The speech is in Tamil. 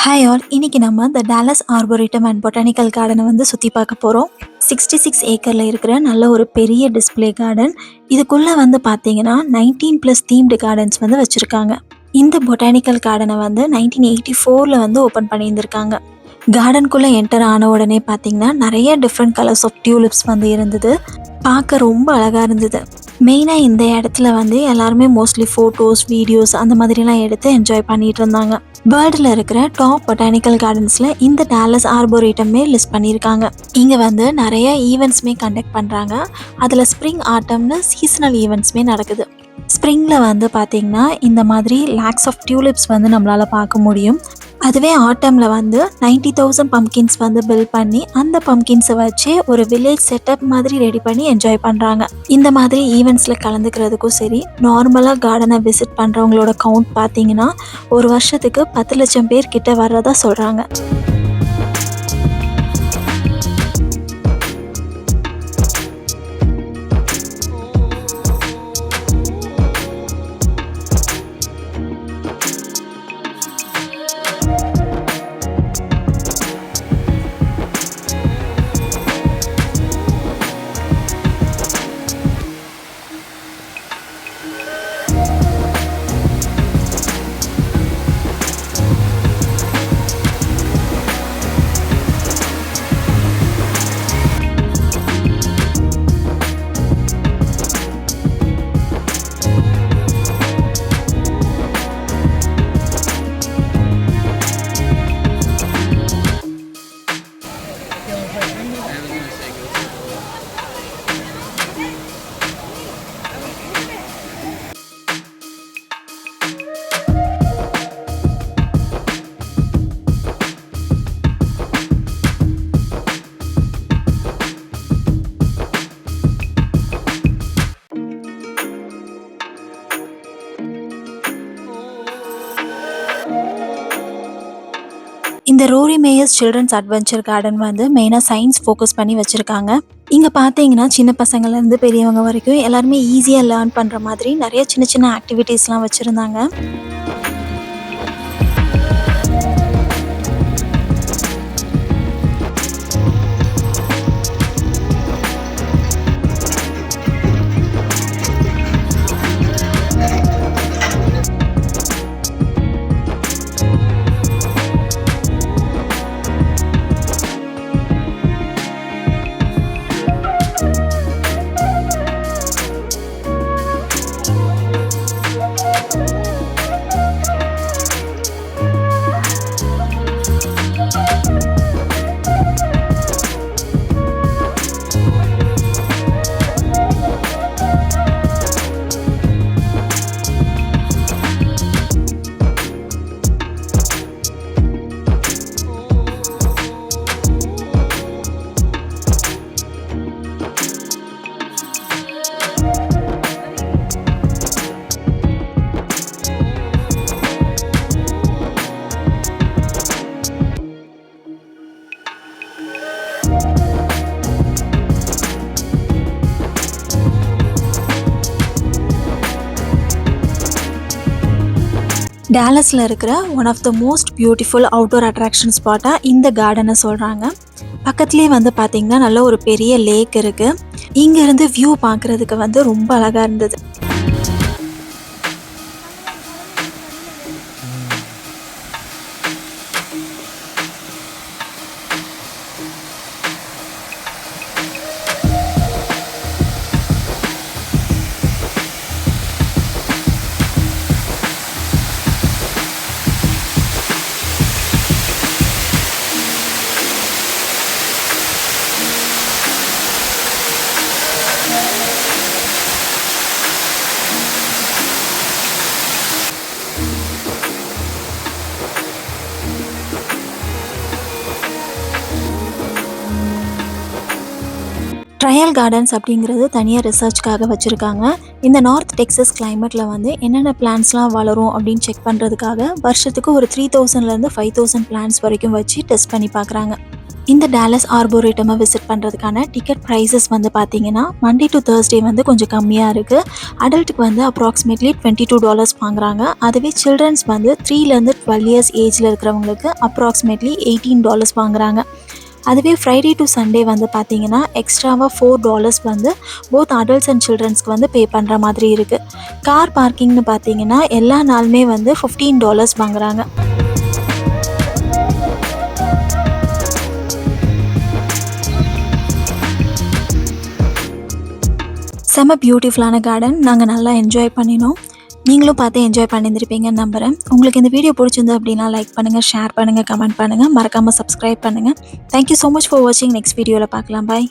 ஹாய் ஆல், இன்னைக்கு நம்ம த டாலஸ் ஆர்போரிட்டம் அண்ட் பொட்டானிக்கல் கார்டனை வந்து சுற்றி பார்க்க போகிறோம். 66 ஏக்கரில் இருக்கிற நல்ல ஒரு பெரிய டிஸ்ப்ளே கார்டன். இதுக்குள்ளே வந்து பார்த்தீங்கன்னா 19+ தீம்டு கார்டன்ஸ் வந்து வச்சுருக்காங்க. இந்த பொட்டானிக்கல் கார்டனை வந்து 1984 வந்து ஓப்பன் பண்ணியிருந்திருக்காங்க. கார்டனுக்குள்ளே என்டர் ஆன உடனே பார்த்தீங்கன்னா நிறைய டிஃப்ரெண்ட் கலர்ஸ் ஆஃப் டியூலிப்ஸ் வந்து இருந்தது. பார்க்க ரொம்ப அழகாக இருந்தது. மெயினாக இந்த இடத்துல வந்து எல்லாருமே மோஸ்ட்லி ஃபோட்டோஸ், வீடியோஸ் அந்த மாதிரிலாம் எடுத்து என்ஜாய் பண்ணிட்டு இருந்தாங்க. வேர்ல்டில் இருக்கிற டாப் பொட்டானிக்கல் கார்டன்ஸில் இந்த டாலஸ் ஆர்போரேட்டமே லிஸ்ட் பண்ணியிருக்காங்க. இங்கே வந்து நிறைய ஈவெண்ட்ஸுமே கண்டக்ட் பண்ணுறாங்க. அதில் ஸ்ப்ரிங், ஆட்டம்னு சீசனல் ஈவெண்ட்ஸுமே நடக்குது. ஸ்ப்ரிங்கில் வந்து பார்த்திங்கன்னா இந்த மாதிரி லேக்ஸ் ஆஃப் டியூலிப்ஸ் வந்து நம்மளால் பார்க்க முடியும். அதுவே ஆட்டமில் வந்து 90,000 பம்கின்ஸ் வந்து பில்ட் பண்ணி அந்த பம்கின்ஸை வச்சு ஒரு வில்லேஜ் செட்டப் மாதிரி ரெடி பண்ணி என்ஜாய் பண்ணுறாங்க. இந்த மாதிரி ஈவெண்ட்ஸில் கலந்துக்கிறதுக்கும் சரி, நார்மலாக கார்டனை விசிட் பண்ணுறவங்களோட கவுண்ட் பார்த்தீங்கன்னா ஒரு வருஷத்துக்கு 10 லட்சம் பேர் கிட்ட வர்றதா சொல்கிறாங்க. இந்த Rory Meyers children's adventure garden வந்து மெயினாக சயின்ஸ் ஃபோக்கஸ் பண்ணி வச்சுருக்காங்க. இங்கே பார்த்தீங்கன்னா சின்ன பசங்கள்லேருந்து பெரியவங்க வரைக்கும் எல்லாருமே ஈஸியாக லேர்ன் பண்ணுற மாதிரி நிறைய சின்ன சின்ன ஆக்டிவிட்டீஸ்லாம் வச்சுருந்தாங்க. டாலஸில் இருக்கிற one of the most beautiful outdoor attraction ஸ்பாட்டாக இந்த கார்டனை சொல்கிறாங்க. பக்கத்துலேயே வந்து பார்த்திங்கன்னா நல்ல ஒரு பெரிய லேக் இருக்குது. இங்கேருந்து வியூ பார்க்குறதுக்கு வந்து ரொம்ப அழகாக இருந்தது. ட்ரையல் கார்டன்ஸ் அப்படிங்கிறது தனியாக ரிசர்ச்காக வச்சுருக்காங்க. இந்த நார்த் டெக்ஸஸ் கிளைமேட்டில் வந்து என்னென்ன பிளான்ட்ஸ்லாம் வளரும் அப்படின்னு செக் பண்ணுறதுக்காக வருஷத்துக்கு ஒரு 3000லேருந்து 5000 பிளான்ட்ஸ் வரைக்கும் வச்சு டெஸ்ட் பண்ணி பார்க்குறாங்க. இந்த டாலஸ் ஆர்போரேட்டமை விசிட் பண்ணுறதுக்கான டிக்கெட் ப்ரைஸஸ் வந்து பார்த்தீங்கன்னா மண்டே டு தேர்ஸ்டே வந்து கொஞ்சம் கம்மியாக இருக்குது. அடல்ட்டுக்கு வந்து அப்ராக்சிமேட்லி $22 வாங்குறாங்க. அதுவே சில்ட்ரன்ஸ் வந்து 3லேருந்து 12 இயர்ஸ் ஏஜில் இருக்கிறவங்களுக்கு அப்ராக்சிமேட்லி $18 வாங்குறாங்க. அதுவே ஃப்ரைடே டு சண்டே வந்து பார்த்தீங்கன்னா எக்ஸ்ட்ராவாக $4 வந்து போத் அடல்ட்ஸ் அண்ட் சில்ட்ரன்ஸ்க்கு வந்து பே பண்ணுற மாதிரி இருக்குது. கார் பார்க்கிங்னு பார்த்தீங்கன்னா எல்லா நாளுமே வந்து $15 வாங்குறாங்க. செம்ம பியூட்டிஃபுல்லான கார்டன். நாங்கள் நல்லா என்ஜாய் பண்ணினோம். நீங்களும் பார்த்து என்ஜாய் பண்ணியிருந்திருப்பீங்கன்னு நம்புகிறேன். உங்களுக்கு இந்த வீடியோ பிடிச்சிருந்து அப்படின்னா லைக் பண்ணுங்கள், ஷேர் பண்ணுங்கள், கமெண்ட் பண்ணுங்கள், மறக்காமல் சப்ஸ்கிரைப் பண்ணுங்கள். தேங்க்யூ ஸோ மச் ஃபார் வாட்சிங். நெக்ஸ்ட் வீடியோவில் பார்க்கலாம். பாய்.